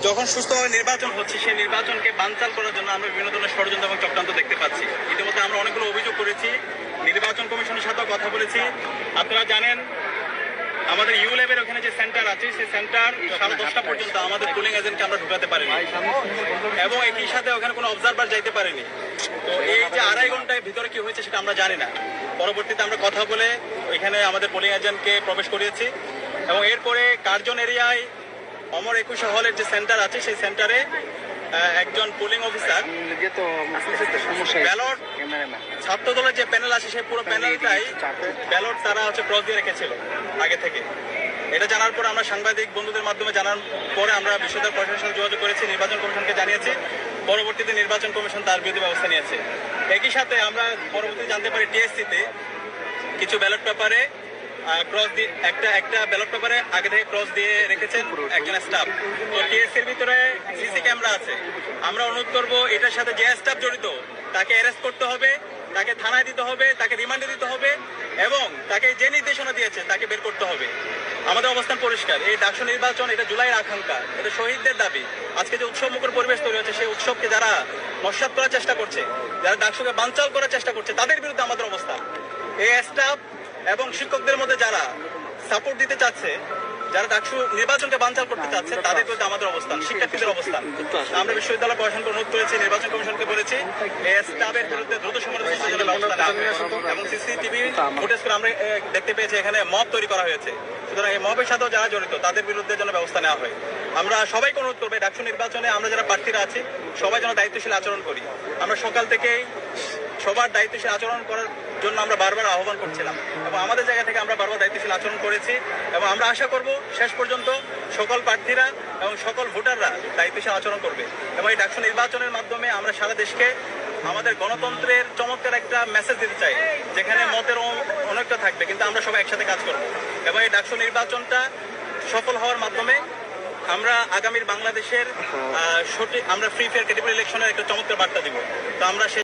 যখন সুস্থভাবে নির্বাচন হচ্ছে সেই নির্বাচনকে বানচাল করার জন্য আমরা বিভিন্ন ধরনের ষড়যন্ত্র এবং চক্রান্ত দেখতে পাচ্ছি। ইতিমধ্যে আমরা অনেকগুলো অভিযোগ করেছি, নির্বাচন কমিশনের সাথেও কথা বলেছি। আপনারা জানেন আমাদের ইউ ল্যাবের ওখানে যে সেন্টার আছে সেই সেন্টার 10:30 পর্যন্ত আমাদের পোলিং এজেন্টকে আমরা ঢুকাতে পারিনি এবং একই সাথে ওখানে কোনো অবজারভার যাইতে পারেনি। তো এই যে 2.5 ঘন্টায় ভিতরে কি হয়েছে সেটা আমরা জানি না। পরবর্তীতে আমরা কথা বলে ওইখানে আমাদের পোলিং এজেন্টকে প্রবেশ করিয়েছি এবং এরপরে কার্জন এরিয়ায় অমর 21 হলের যে সেন্টার আছে সেই সেন্টারে একজন পোলিং অফিসার ব্যালট ছাত্র দলের যে প্যানেল আছে সেই পুরো প্যানেলটাই ব্যালট তারা ক্রস দিয়ে রেখেছিল আগে থেকে। এটা জানার পর আমরা সাংবাদিক বন্ধুদের মাধ্যমে জানার পরে আমরা বিশ্ববিদ্যালয় প্রশাসনের সাথে যোগাযোগ করেছি, নির্বাচন কমিশনকে জানিয়েছি। পরবর্তীতে নির্বাচন কমিশন তার বিরুদ্ধে ব্যবস্থা নিয়েছে। একই সাথে আমরা পরবর্তীতে জানতে পারি টিএসসিতে কিছু ব্যালট পেপারে ক্রস দিয়ে একটা ব্যালট পেপারে আগে থেকে ক্রস দিয়ে রেখেছেন একজন স্টাফ। তো টিএসসির ভিতরে সিসি ক্যামেরা আছে। আমরা অনুরোধ করব এটার সাথে যে স্টাফ জড়িত তাকে অ্যারেস্ট করতে হবে, তাকে থানায় দিতে হবে, তাকে রিমান্ডে দিতে হবে এবং তাকে যে নির্দেশনা দিয়েছে তাকে বের করতে হবে। আমাদের অবস্থান পরিষ্কার, এই ডাকসু নির্বাচন এটা জুলাইয়ের আকাঙ্ক্ষা, এটা শহীদদের দাবি। আজকে যে উৎসব মুখর পরিবেশ তৈরি হচ্ছে সেই উৎসবকে যারা নস্যাৎ করার চেষ্টা করছে, যারা ডাকসুকে বানচাল করার চেষ্টা করছে তাদের বিরুদ্ধে আমাদের অবস্থান। এই স্টাফ এবং শিক্ষকদের মধ্যে যারা সাপোর্ট দিতে চাচ্ছে, যারা ডাকসু নির্বাচনকে বানচাল করতে চাচ্ছে তাদের বিরুদ্ধে আমাদের অবস্থান, শিক্ষার্থীদের অবস্থান। আমরা বিশ্ববিদ্যালয় প্রশাসনকে অনুরোধ করেছি, নির্বাচন কমিশনকে বলেছি এই স্টাফের বিরুদ্ধে দ্রুত সময়ের ব্যবস্থা নেওয়া হবে এবং সিসিটিভি ফুটেজ করে আমরা দেখতে পেয়েছি এখানে মব তৈরি করা হয়েছে। সুতরাং এই মবের সাথেও যারা জড়িত তাদের বিরুদ্ধে যেন ব্যবস্থা নেওয়া হয়। আমরা সবাইকে অনুরোধ করবো ডাকসু নির্বাচনে আমরা যারা প্রার্থীরা আছি সবাই যেন দায়িত্বশীল আচরণ করি। আমরা সকাল থেকেই সবার দায়িত্বশীল আচরণ করার জন্য আমরা বারবার আহ্বান করছিলাম এবং আমাদের জায়গা থেকে আমরা বারবার দায়িত্বশীল আচরণ করেছি এবং আমরা আশা করব শেষ পর্যন্ত সকল প্রার্থীরা এবং সকল ভোটাররা দায়িত্বশীল আচরণ করবে এবং এই ডাকসু নির্বাচনের মাধ্যমে আমরা সারা দেশকে আমাদের গণতন্ত্রের চমৎকার একটা মেসেজ দিতে চাই, যেখানে মতের অনেকটা থাকবে কিন্তু আমরা সবাই একসাথে কাজ করব এবং এই ডাকসু নির্বাচনটা সফল হওয়ার মাধ্যমে আমরা আগামীর বাংলাদেশের সঠিক আমরা ফ্রি ফেয়ার ক্রেডিবল ইলেকশনের একটা চমৎকার বার্তা দিব। তো আমরা